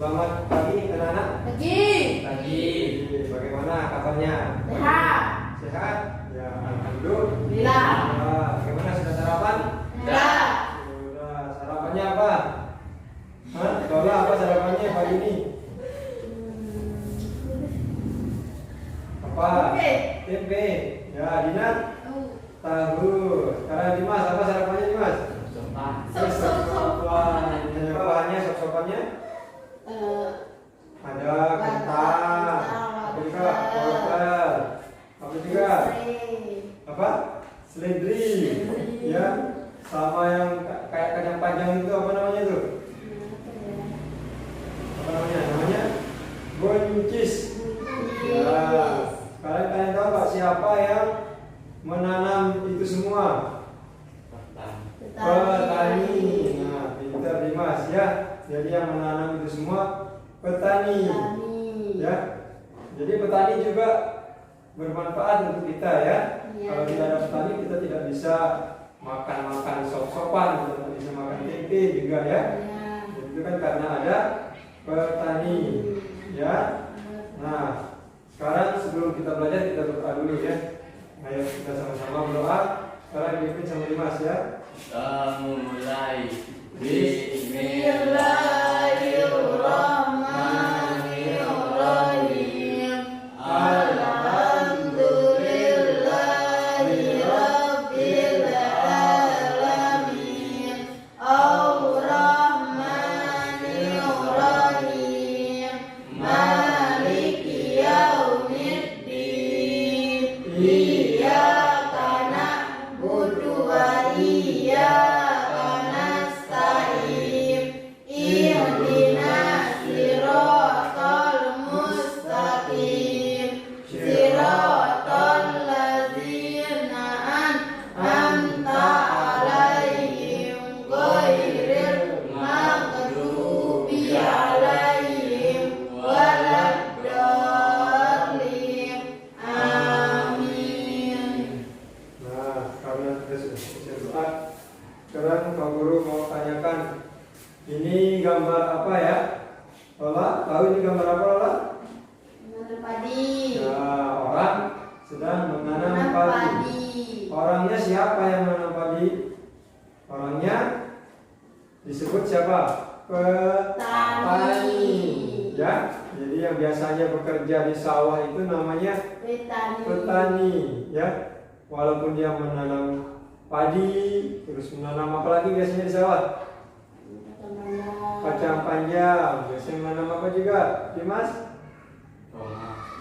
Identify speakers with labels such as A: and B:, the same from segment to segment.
A: Selamat pagi anak-anak.
B: Pagi.
A: Pagi. Bagaimana kabarnya?
B: Sehat.
A: Sehat? Ya, alhamdulillah.
B: Alhamdulillah.
A: Bagaimana sudah sarapan?
B: Sudah.
A: Sudah. Sarapannya apa? Hah? Lola, apa sarapannya pagi ini? Apa? Tempe. Ya, Dina? Tahu. Sekarang Dimas, apa sarapannya Dimas? Sop-sopan. Bahannya sop-sopannya? Ada kentang. Apa juga? Wortel. Apa juga? Apa? Seledri. Ya. Sama yang kayak kacang panjang itu apa namanya itu? Apa namanya? Namanya buncis. Ya. Sekarang kalian tahu nggak siapa yang menanam itu semua? Petani. Nah, pintar Dimas ya. Jadi yang menanam itu semua petani. Ya. Jadi petani juga bermanfaat untuk kita ya. Kalau tidak ada petani kita tidak bisa makan sop-sopan, tidak bisa makan tempe juga ya. Itu kan karena ada petani. Ya. Nah, sekarang sebelum kita belajar kita berdoa dulu ya. Ayo kita sama-sama berdoa. Sekarang dipimpin sama Dimas ya.
C: Kita mulai.
B: Bismillahirrahmanirrahim. Alhamdulillahirabbil alamin. Ar-Rahmanirrahim. Maliki yaumiddin. Iyyaka na'budu wa iyyaka nasta'in. Ihdinas siratal mustaqim. Siratal ladzina an'amta 'alaihim ghairil maghdubi 'alaihim waladdallin. Amin.
A: Nah, karena kita sudah selesai doa, sekarang Pak Guru mau tanyakan, ini gambar apa ya? Lola, tahu ini gambar apa Lola?
B: Menanam padi.
A: Ya, orang sedang menanam padi. Orangnya siapa yang menanam padi? Orangnya disebut siapa? Petani. Ya, jadi yang biasanya bekerja di sawah itu namanya petani. Ya, walaupun dia menanam padi, terus menanam apa lagi biasanya di sawah? Kacang panjang. Biasanya menanam apa juga, Dimas?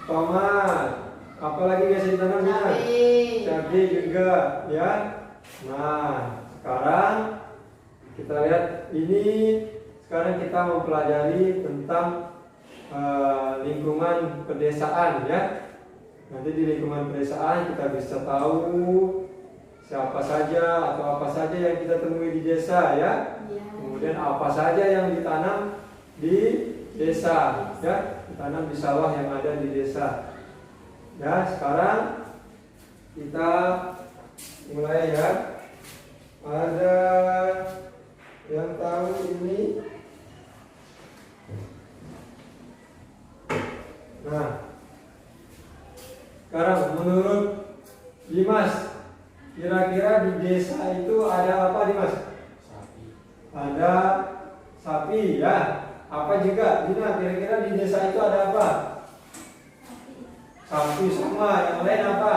A: Tomat. Apa lagi biasa ditanamnya? Cabai juga, ya. Nah, sekarang kita lihat ini. Sekarang kita mempelajari tentang lingkungan pedesaan, ya. Nanti di lingkungan pedesaan kita bisa tahu siapa saja atau apa saja yang kita temui di desa, ya. Kemudian apa saja yang ditanam di desa, ya. Ditanam di sawah yang ada di desa. Ya, sekarang kita mulai ya. Ada yang tahu ini? Nah, sekarang menurut Dimas, kira-kira di desa itu ada apa Dimas? Ada sapi ya. Apa juga? Dina, kira-kira di desa itu ada apa? Sapi semua. Yang lain apa?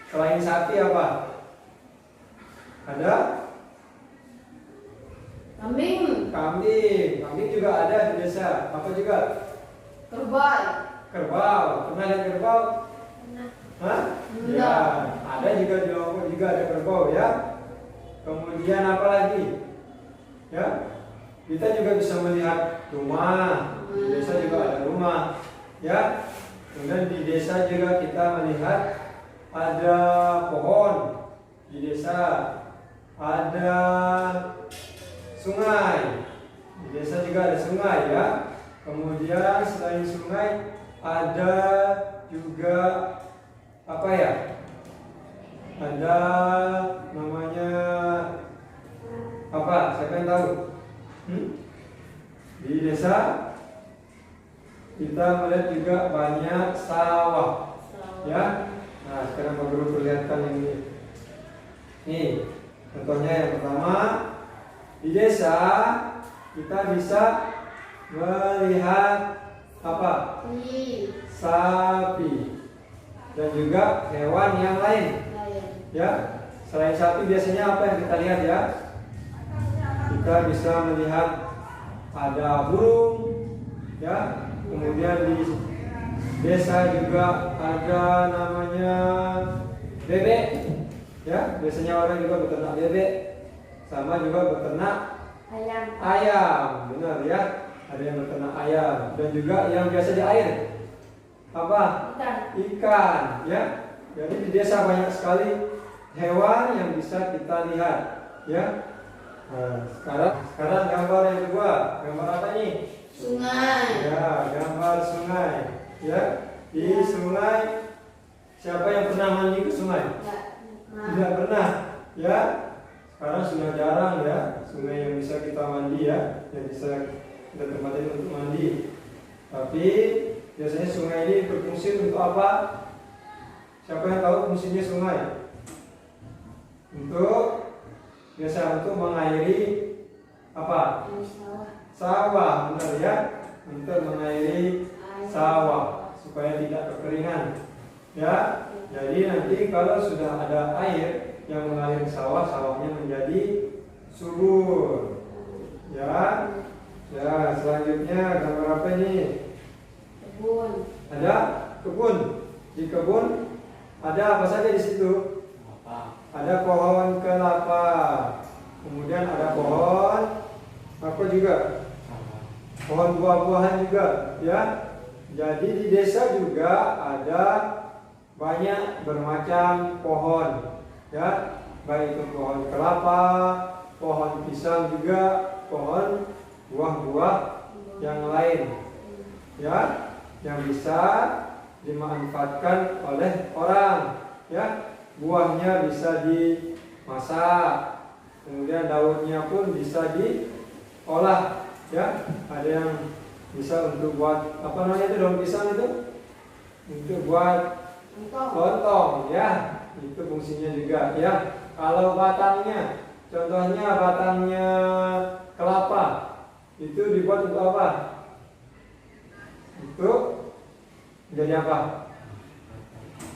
A: Selain sapi apa? Ada?
B: Kambing.
A: Kambing juga ada di desa. Apa juga?
B: Kerbau.
A: Kerbau. Pernah lihat kerbau? Hah?
B: Belum.
A: Ya, ada juga di Lombok juga ada kerbau ya. Kemudian apa lagi? Ya, kita juga bisa melihat rumah. Di desa juga ada rumah, ya. Kemudian di desa juga kita melihat ada pohon. Di desa ada sungai. Di desa juga ada sungai, ya. Kemudian selain sungai ada juga apa ya? Ada namanya apa? Siapa yang tahu? Di Di desa kita melihat juga banyak sawah, ya. Nah, sekarang Pak Guru perlihatkan ini. Nih, contohnya yang pertama, di desa kita bisa melihat apa? Sapi dan juga hewan yang lain, ya. Selain sapi biasanya apa yang kita lihat, ya? Kita bisa melihat ada burung, ya. Kemudian di desa juga ada namanya bebek, ya. Biasanya orang juga beternak bebek, sama juga beternak ayam, benar ya. Ada yang beternak ayam dan juga yang biasa di air apa? Ikan, ya. Jadi di desa banyak sekali hewan yang bisa kita lihat, ya. Nah, sekarang gambar yang kedua, gambar apa nih?
B: Sungai.
A: Ya, gambar sungai, ya. Di sungai, siapa yang pernah mandi ke sungai? Tidak pernah, ya. Sekarang sudah jarang, ya, sungai yang bisa kita mandi, ya, yang bisa kita tempatin untuk mandi. Tapi biasanya sungai ini berfungsi untuk apa? Siapa yang tahu fungsinya sungai? Biasa untuk mengairi apa? Sawah, benar ya? Untuk mengairi sawah supaya tidak kekeringan, ya. Jadi nanti kalau sudah ada air yang mengalir sawah, sawahnya menjadi subur, ya. Ya, selanjutnya gambar apa ini?
B: Kebun.
A: Ada kebun. Di kebun ada apa saja di situ? Ada pohon kelapa. Kemudian ada pohon apa juga? Pohon buah-buahan juga, ya. Jadi di desa juga ada banyak bermacam pohon, ya. Baik itu pohon kelapa, pohon pisang juga, pohon buah-buah yang lain, ya, yang bisa dimanfaatkan oleh orang, ya. Buahnya bisa dimasak, kemudian daunnya pun bisa diolah, ya. Ada yang bisa untuk buat apa namanya itu, daun pisang itu untuk buat lontong, ya. Itu fungsinya juga, ya. Kalau batangnya, contohnya batangnya kelapa, itu dibuat untuk apa? Untuk menjadi apa?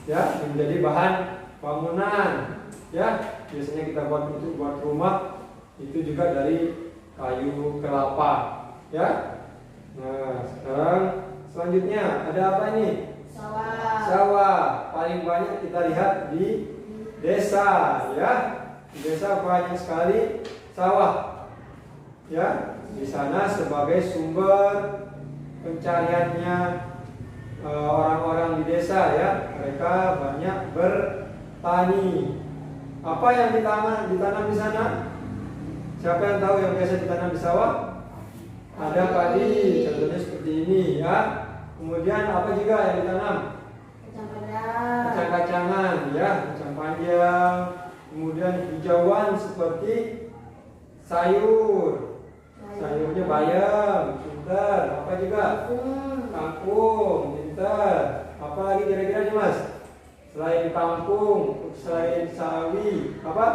A: Ya, menjadi bahan bangunan, ya. Biasanya kita buat untuk buat rumah, itu juga dari kayu kelapa, ya. Nah, sekarang selanjutnya ada apa ini? Sawah. Paling banyak kita lihat di desa, ya. Di desa banyak sekali sawah, ya. Di sana sebagai sumber pencariannya orang-orang di desa, ya. Mereka banyak bertani. Apa yang ditanam di sana? Siapa yang tahu yang biasa ditanam di sawah? Ada padi, contohnya seperti ini, ya. Kemudian apa juga yang ditanam? Kacang-kacangan, ya, kacang panjang. Kemudian hijauan seperti sayur. Sayurnya bayam, pintar. Apa juga? Kangkung, pintar. Apa lagi kira-kira nih, Mas? Selain kangkung, selain sawi, apa?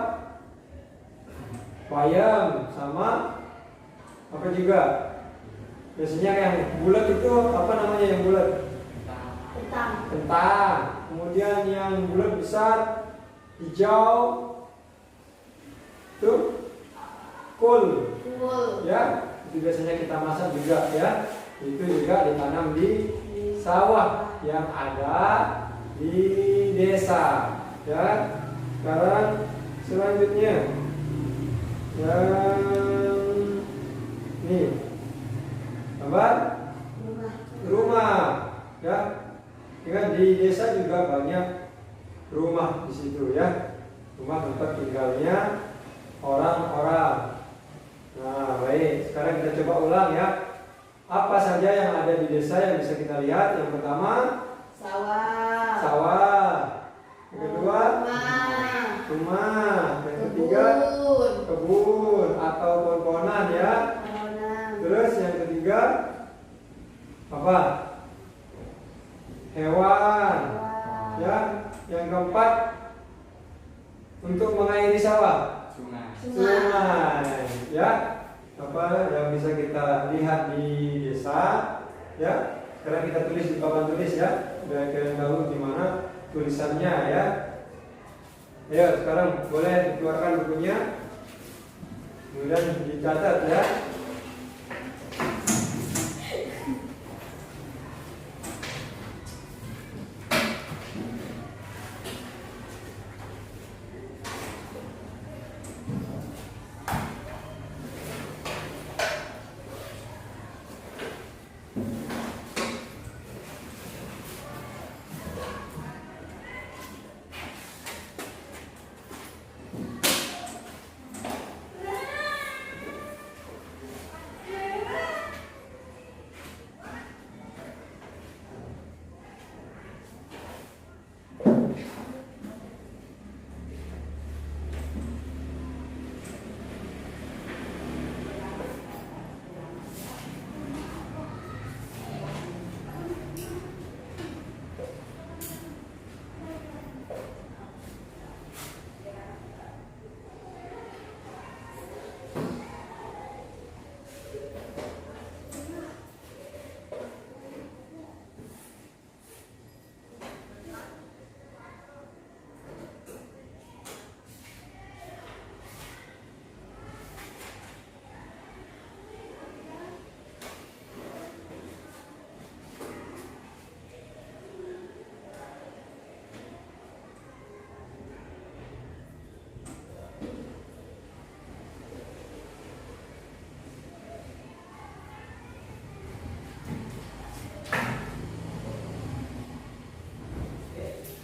A: Bayam sama apa juga? Biasanya yang bulat itu apa namanya, yang bulat? Kentang. Kemudian yang bulat besar hijau itu kul, ya. Itu biasanya kita masak juga, ya. Itu juga ditanam di sawah yang ada di desa, ya. Sekarang selanjutnya yang ini gambar rumah, ya. Ingat di desa juga banyak rumah di situ, ya. Rumah tempat tinggalnya orang-orang. Nah, baik. Sekarang kita coba ulang, ya. Apa saja yang ada di desa yang bisa kita lihat? Yang pertama, sawah. Yang kedua, rumah. Yang ketiga, kebun atau pohon-pohonan, ya. Terus yang ketiga apa? Hewan. Ya. Yang keempat untuk mengairi sawah. Sungai. Ya. Apa yang bisa kita lihat di desa? Ya. Sekarang kita tulis di papan tulis ya. Biar kalian tahu di mana tulisannya ya. Ayo sekarang boleh dikeluarkan bukunya. Kemudian dicatat ya.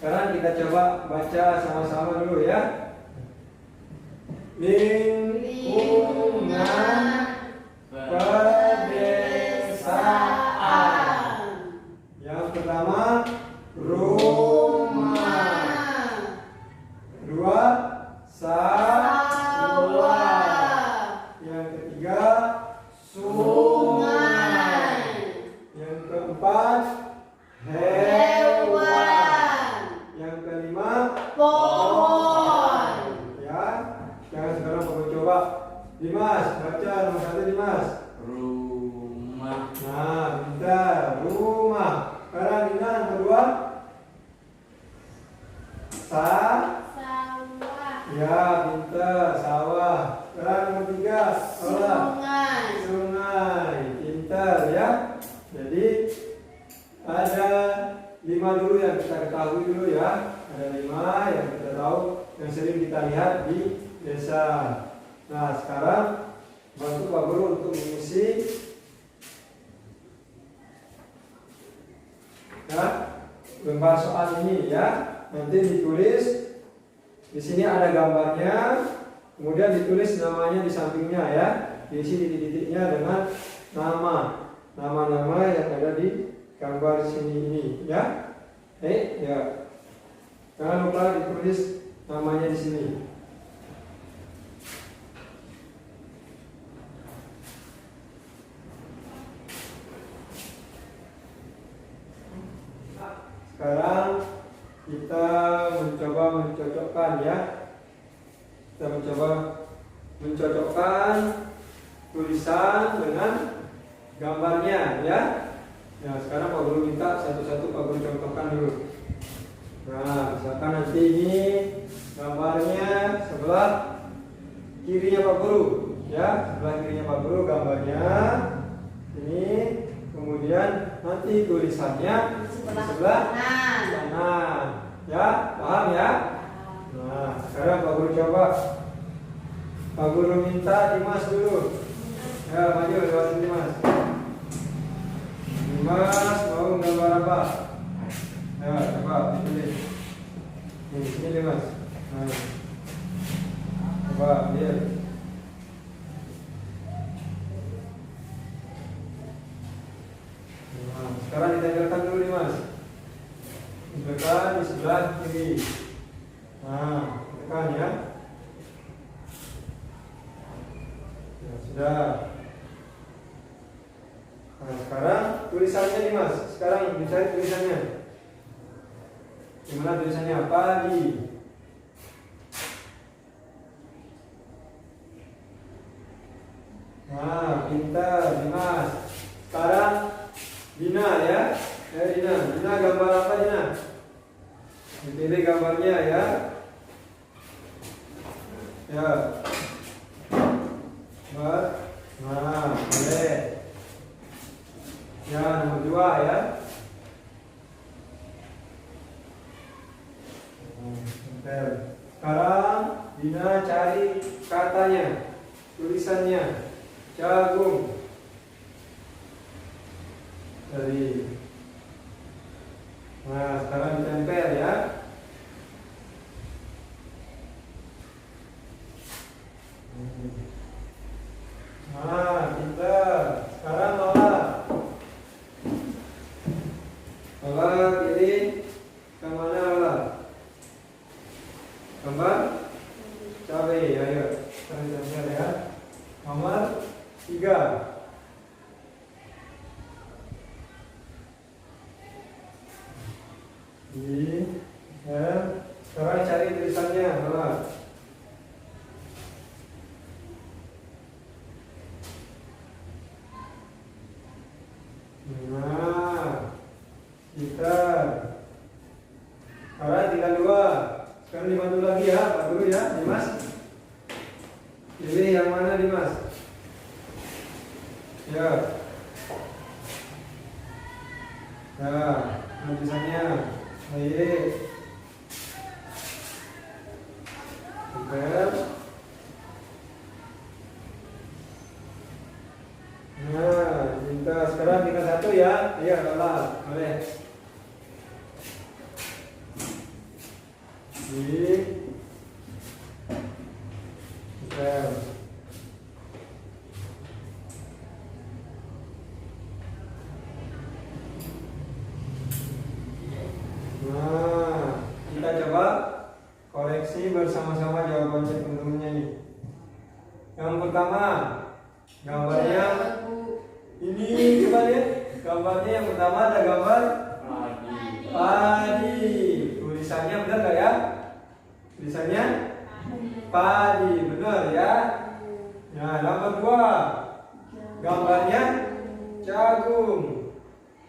A: Sekarang kita coba baca sama-sama dulu ya. Lingkungan pedesaan. Yang pertama rumah. Kedua sawah. Yang ketiga sungai. Yang keempat
B: pohon.
A: Ya, jangan sekarang kamu coba. Dimas, baca nomor 1 Dimas.
C: Rumah.
A: Nah, pintar. Rumah. Sekarang Dina nomor 2.
B: Sawah.
A: Ya, pintar. Sawah. Sekarang nomor 3.
B: Sungai.
A: Sungai. Pintar ya. Jadi ada 5 dulu yang kita ketahui dulu ya. Ada 5 yang kita tahu, yang sering kita lihat di desa. Nah sekarang bantu Pak Guru untuk mengisi ya, lembar soal ini ya. Nanti ditulis di sini ada gambarnya, kemudian ditulis namanya di sampingnya ya. Diisi titik-titiknya dengan nama-nama yang ada di gambar sini ini ya. Ya. Jangan lupa ditulis namanya di sini. Sekarang kita mencoba mencocokkan ya. Kita mencoba mencocokkan tulisan dengan gambarnya ya. Ya, sekarang Pak Guru minta satu-satu Pak Guru contohkan dulu. Nah, misalkan nanti ini gambarnya sebelah kirinya Pak Guru, ya, sebelah kirinya Pak Guru gambarnya ini, kemudian nanti tulisannya sebelah kanan, ya, paham ya? Nah, sekarang Pak Guru coba, Pak Guru minta Dimas dulu, ya, maju lewat Dimas. Dimas mau gambar apa? Ya, coba ditulis. Ini Mas. Nah. Coba lihat. Nah, sekarang ditempelkan dulu nih Mas. Tekan di sebelah kiri. Nah, tekan ya. Ya sudah. Nah, sekarang tulisannya nih Mas. Sekarang dicari tulisannya. Gimana tulisannya? Padi. Nah, pintar Dimas. Sekarang Dina ya. Dina. Dina gambar apa Dina? Dipilih gambarnya ya. Ya. Gambar. Nah, boleh. Ya, nomor 2 ya. Pintar. Sekarang Dina cari katanya, tulisannya. Jagung. Dari. Nah, sekarang ditempel ya. Nah, pintar. Sekarang Lola. Lola pilih ke mana Lola? Gambar cabai. Ayo, sekarang ditempel ya. Nomor 3. Sekarang cari tulisannya, Lola. Nah, kita sekarang tinggal 2. Sekarang dibantu lagi ya, Pak Guru ya, Dimas. Pilih yang mana Dimas? Ya. Nah, tulisannya. Baik. Tempel. Nah, minta sekarang tinggal 1 ya. Iya, Lola. Boleh. Tempel. Nah, kita coba koreksi bersama-sama jawabannya teman-temannya nih. Yang pertama, gambarnya ini coba lihat. Gambarnya yang pertama ada gambar padi. Tulisannya benar nggak ya? Tulisannya padi, benar ya? Nah, nomor 2, gambarnya jagung.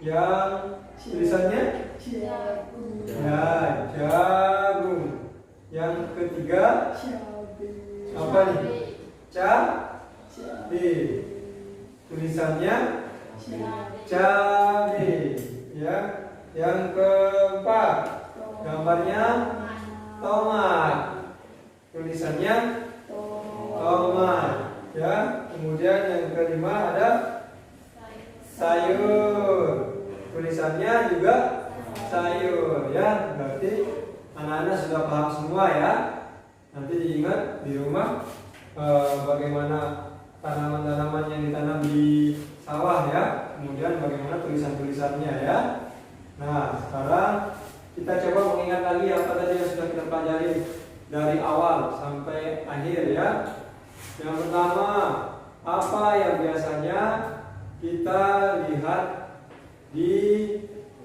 A: Yang tulisannya ya, jagung. Yang ketiga apa nih? Cabai. Tulisannya cabai. Ya. Yang keempat, gambarnya tomat. Tulisannya tomat. Ya. Kemudian yang kelima ada sayur. Tulisannya juga sayur ya. Berarti anak-anak sudah paham semua ya. Nanti diingat di rumah bagaimana tanaman-tanaman yang ditanam di sawah ya. Kemudian bagaimana tulisan-tulisannya ya. Nah, sekarang kita coba mengingat lagi apa tadi yang sudah kita pelajari dari awal sampai akhir ya. Yang pertama, apa yang biasanya kita lihat di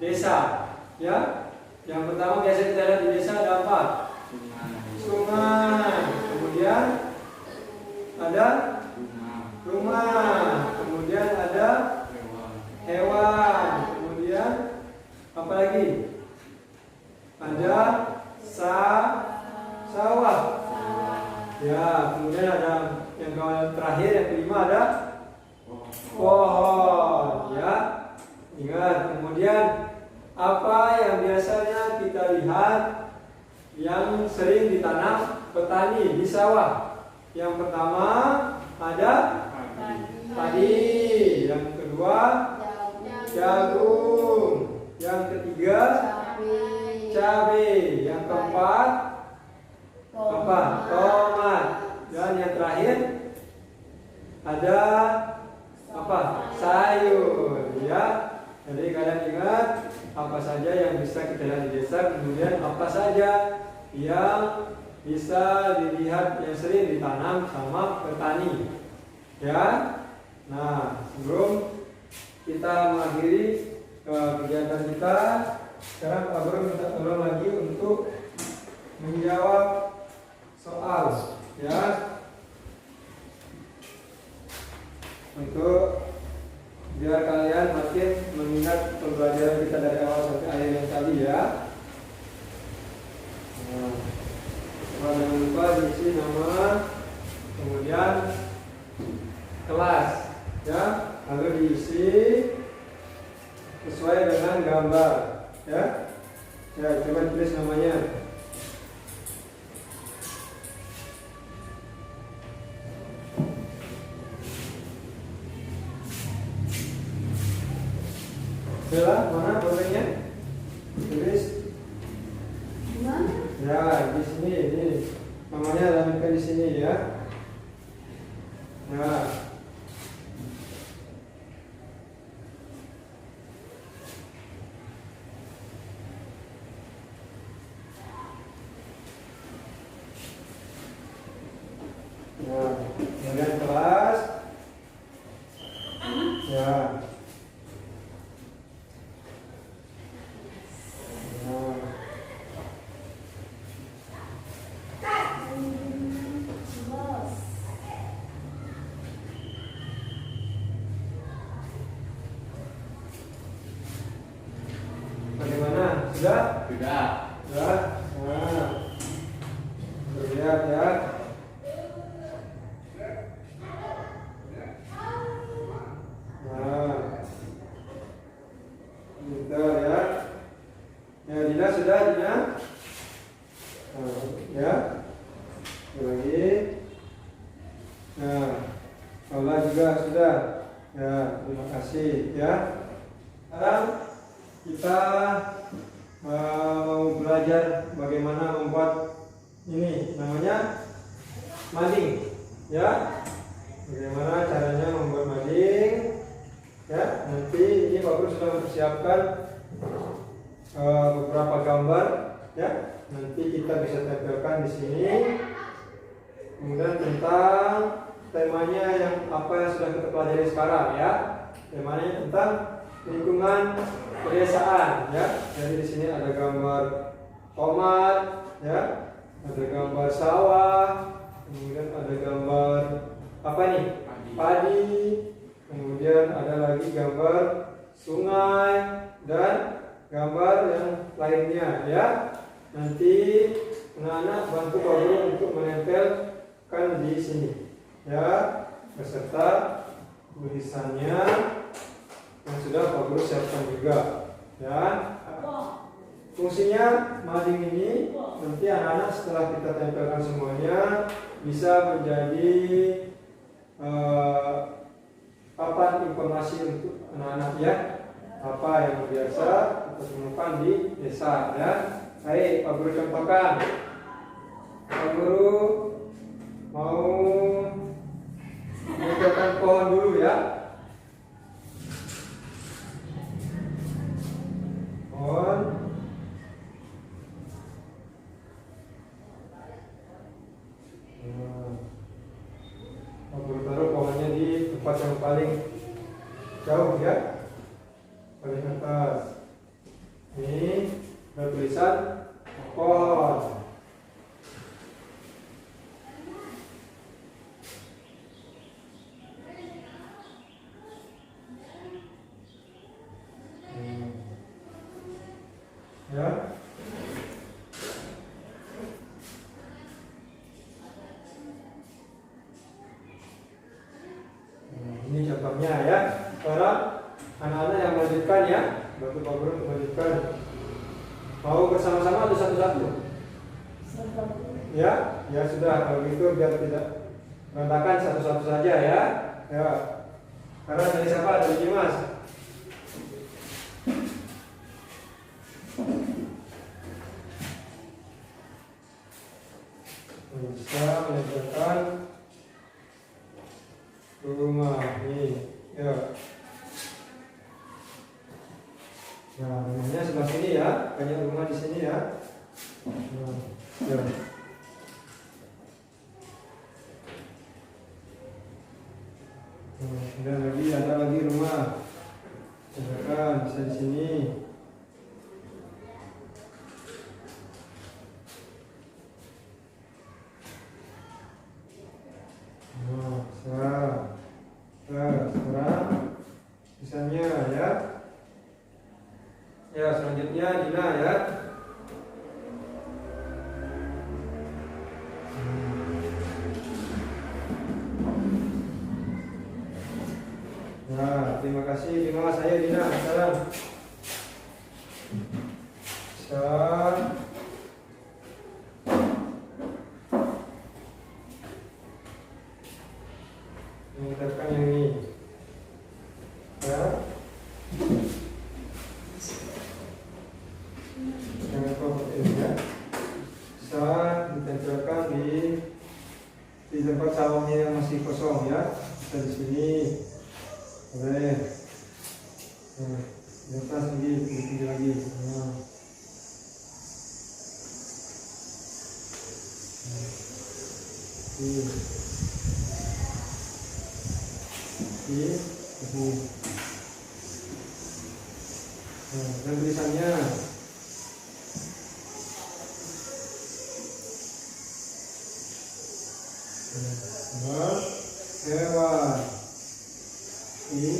A: desa ya. Yang pertama biasa kita lihat di desa ada apa? Sungai. Kemudian ada rumah. Kemudian ada hewan. Kemudian apa lagi? Ada sawah. Ya, kemudian ada yang terakhir yang kelima ada pohon ya. Ingat, kemudian apa yang biasanya kita lihat yang sering ditanam petani di sawah? Yang pertama ada padi, yang kedua jagung, yang ketiga cabai, yang keempat apa? Tomat, dan yang terakhir ada apa? Sayur ya. Jadi kalian ingat apa saja yang bisa kita lihat di desa, kemudian apa saja yang bisa dilihat yang sering ditanam sama petani ya. Nah, sebelum kita mengakhiri kegiatan kita. Sekarang Pak Guru minta tolong lagi untuk menjawab soal, ya, untuk biar kalian makin mengingat pembelajaran kita dari awal sampai akhir yang tadi, ya. Nah, jangan lupa diisi nama, kemudian kelas, ya, lalu diisi sesuai dengan gambar, ya. Ya, coba tulis namanya. Bella, mana bolehnya? Tulis.
B: Mana?
A: Ya, di sini, ini namanya alamatkan di sini, ya. Nah, kemudian kelas, ya. Bagaimana? Sudah?
C: Sudah.
A: Sudah? Nah, terlihat, ya. Nah, bentar, ya. Ya, Dina sudah, Dina? Nah, ya. Lagi. Nah, Allah juga sudah. Ya, terima kasih, ya. Sekarang kita mau belajar bagaimana membuat ini namanya mading, ya. Bagaimana caranya membuat mading, ya. Nanti ini Pak Guru sudah mempersiapkan beberapa gambar, ya. Nanti kita bisa tempelkan di sini. Kemudian tentang temanya yang apa yang sudah kita pelajari sekarang, ya. Temanya tentang lingkungan pedesaan, ya. Jadi di sini ada gambar tomat, ya. Ada gambar sawah, kemudian ada gambar apa nih? Padi. Kemudian ada lagi gambar sungai dan gambar yang lainnya, ya. Nanti anak-anak bantu Pak Guru untuk menempelkan di sini, ya, beserta tulisannya yang sudah Pak Guru siapkan juga, ya. Fungsinya mading ini nanti anak-anak setelah kita tempelkan semuanya bisa menjadi papan informasi untuk anak-anak, ya, apa yang biasa kita temukan di desa, ya. Baik, Pak Guru contohkan. Pak Guru mau mencontohkan pohon dulu, ya. Pohon. Pak Guru taruh pohonnya di tempat yang paling jauh, ya, paling atas. Ini ada tulisan pohon. Ya. Ini contohnya, ya. Sekarang anak-anak yang melanjutkan, ya, bantu Pak Guru melanjutkan. Mau bersama-sama atau satu-satu? Ya, ya sudah. Kalau gitu biar tidak berantakan, satu-satu saja, ya. Ya. Karena dari siapa? Dari Dimas. Bisa menunjukkan rumah ini, ya. Nah, rumahnya sebelah sini, ya. Banyak rumah di sini, ya. Nah, ya. Kemudian lagi ada lagi rumah. tempelkan, bisa di sini. Nah, sekarang misalnya ya. Ya, selanjutnya Dina ya. Nah, terima kasih Dina. Saya Dina sekarang. Mengucapkan yang ini. Ya. Jangan lupa ini ya. Bisa ditempelkan di tempat sawahnya yang masih kosong ya. Bisa di sini. Boleh. Nah, di atas lagi, di tinggi lagi. Nah. Ini. Nah, dan tulisannya hewan ini.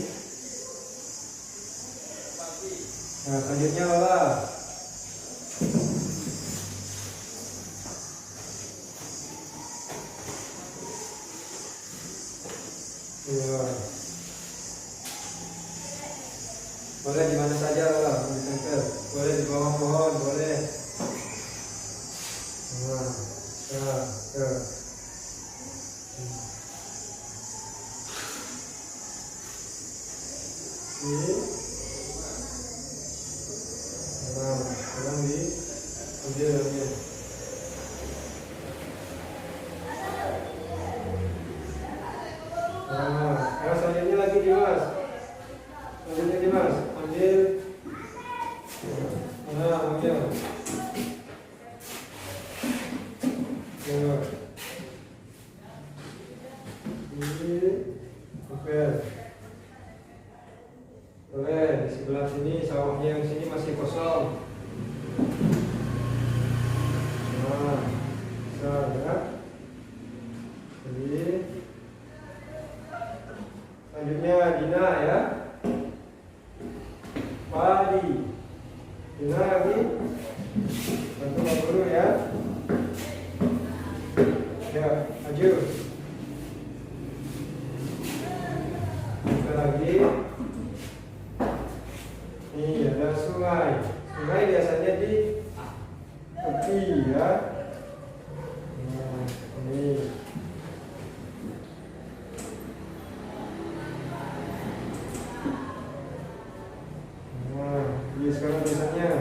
A: Nah, selanjutnya adalah ya. Boleh di mana saja lah, boleh di bawah pohon, boleh. Nah, ini. Nah, sekarang di dalamnya. Nah, selanjutnya lagi Dimas. Selanjutnya Dimas, ambil. Nah, ambil. Ini, oke. Boleh di sebelah sini sawahnya yang sini masih kosong. Nah, bisa ya. Jadi selanjutnya Dina ya. Padi. Dina lagi. Bantu Pak Guru ya. Ya, maju. Kita lagi. Ini ada sungai. Sungai biasanya di tepi ya. Nah, ini. Nah, ini sekarang tulisannya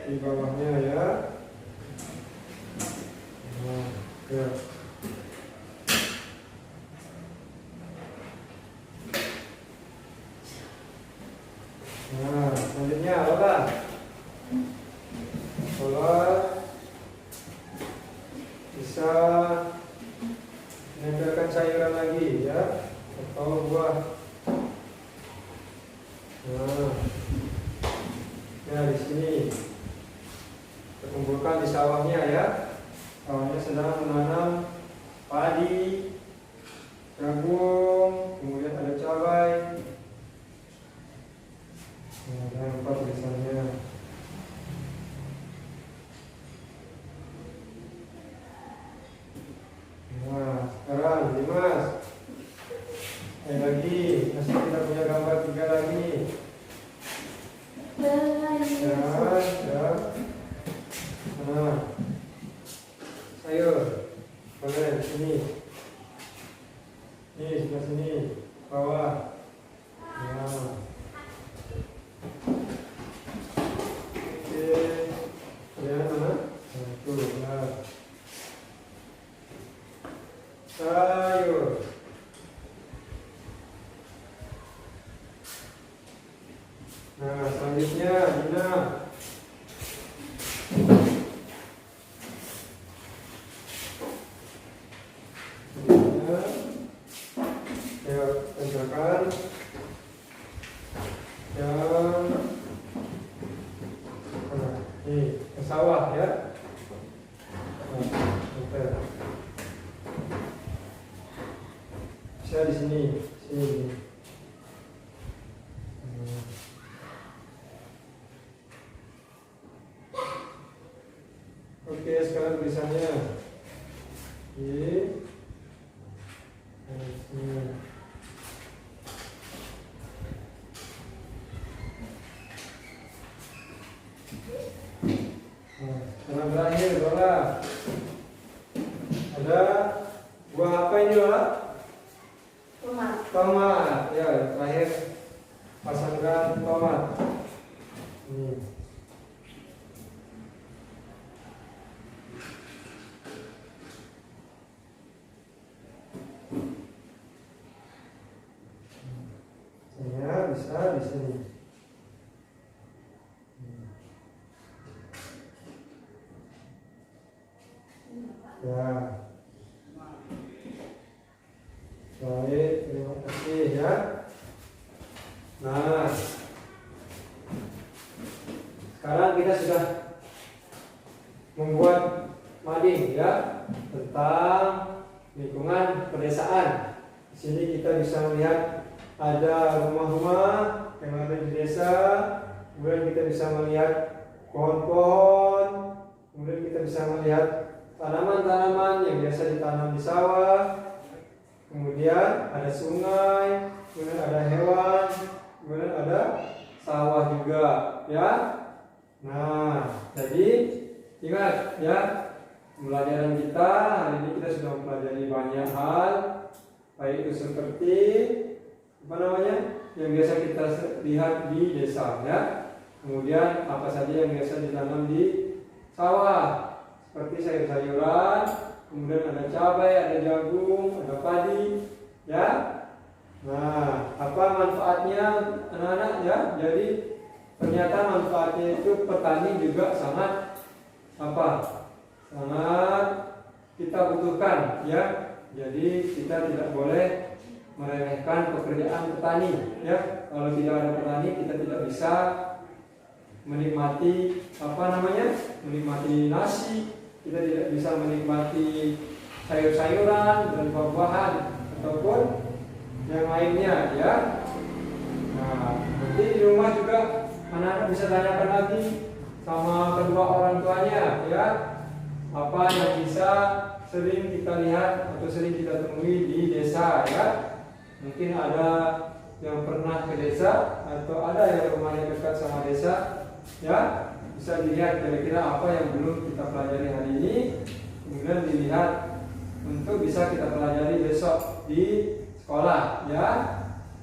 A: di bawahnya ya. Nah, ya. Nah, selanjutnya apa? Kalau bisa menempelkan sayuran lagi ya, atau buah. Nah, ya di sini terkumpulkan di sawahnya ya. Sawahnya sedang menanam padi, jagung, kemudian ada cabai. Nah, jangan lupa tulisannya. Nah, sekarang Dimas. Lagi, masih kita punya gambar 3 lagi. Ya. Nah, sayur. Boleh di sini. Ini sebelah sini, bawah. Nah. Lihat mana? Tuh, lihat. Sayur. Nah, selanjutnya Dina. Ya, tempelkan. bisa di sini. Ya. Baik, terima kasih ya. Nah, sekarang kita sudah membuat mading ya tentang lingkungan pedesaan. Di sini kita bisa melihat ada rumah-rumah yang ada di desa, kemudian kita bisa melihat pohon-pohon, kemudian kita bisa melihat tanaman-tanaman yang biasa ditanam di sawah, kemudian ada sungai, kemudian ada hewan, kemudian ada sawah juga ya. Nah, jadi ingat ya, pembelajaran kita hari ini kita sudah mempelajari banyak hal, baik itu seperti apa namanya yang biasa kita lihat di desa ya. Kemudian apa saja yang biasa ditanam di sawah, seperti sayur-sayuran, kemudian ada cabai, ada jagung, ada padi ya. Nah, apa manfaatnya anak-anak ya? Jadi ternyata manfaatnya itu petani juga sangat apa? Sangat kita butuhkan ya. Jadi kita tidak boleh meremehkan pekerjaan petani ya. Kalau tidak ada petani kita tidak bisa menikmati apa namanya? Menikmati nasi, kita tidak bisa menikmati sayur-sayuran dan buah-buahan ataupun yang lainnya ya. Nah, nanti di rumah juga anak-anak bisa tanyakan lagi sama kedua orang tuanya ya, apa yang bisa sering kita lihat atau sering kita temui di desa ya. Mungkin ada yang pernah ke desa atau ada yang rumahnya dekat sama desa ya, bisa dilihat kira-kira apa yang belum kita pelajari hari ini, kemudian dilihat untuk bisa kita pelajari besok di sekolah ya.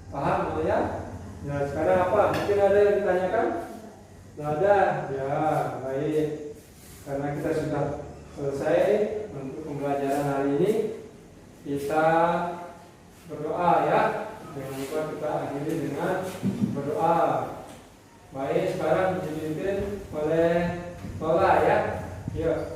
A: Paham ya? Nah, sekarang apa? Mungkin ada yang ditanyakan? Tidak ada? Ya, baik. Karena kita sudah selesai untuk pembelajaran hari ini, kita berdoa ya. Jangan lupa kita akhiri dengan berdoa. Baik, sekarang dipimpin oleh Tola ya. Yuk.